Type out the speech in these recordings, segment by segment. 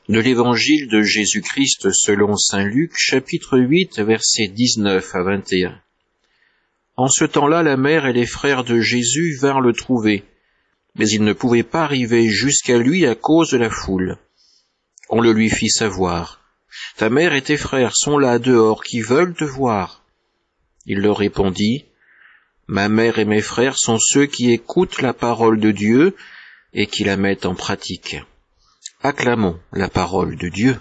De l'Évangile de Jésus-Christ selon saint Luc, chapitre 8, versets 19 à 21. En ce temps-là, la mère et les frères de Jésus vinrent le trouver, mais ils ne pouvaient pas arriver jusqu'à lui à cause de la foule. On le lui fit savoir. « Ta mère et tes frères sont là dehors qui veulent te voir. » Il leur répondit, « Ma mère et mes frères sont ceux qui écoutent la parole de Dieu et qui la mettent en pratique. » Acclamons la parole de Dieu.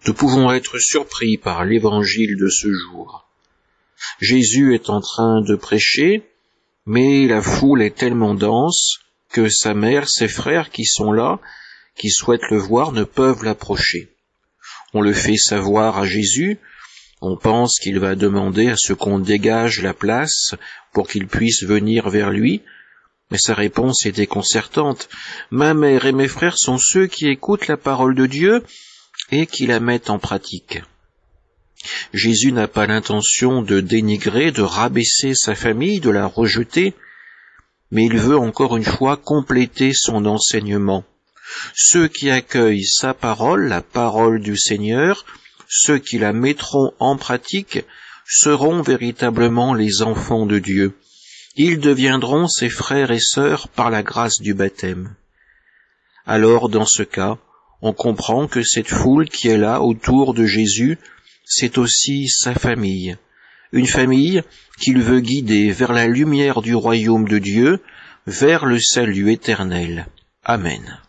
Nous pouvons être surpris par l'évangile de ce jour. Jésus est en train de prêcher, mais la foule est tellement dense que sa mère, ses frères qui sont là, qui souhaitent le voir, ne peuvent l'approcher. On le fait savoir à Jésus, on pense qu'il va demander à ce qu'on dégage la place pour qu'il puisse venir vers lui, mais sa réponse est déconcertante. « Ma mère et mes frères sont ceux qui écoutent la parole de Dieu et qui la mettent en pratique. » Jésus n'a pas l'intention de dénigrer, de rabaisser sa famille, de la rejeter, mais il veut encore une fois compléter son enseignement. Ceux qui accueillent sa parole, la parole du Seigneur, ceux qui la mettront en pratique, seront véritablement les enfants de Dieu. Ils deviendront ses frères et sœurs par la grâce du baptême. Alors, dans ce cas, on comprend que cette foule qui est là autour de Jésus, c'est aussi sa famille. Une famille qu'il veut guider vers la lumière du royaume de Dieu, vers le salut éternel. Amen.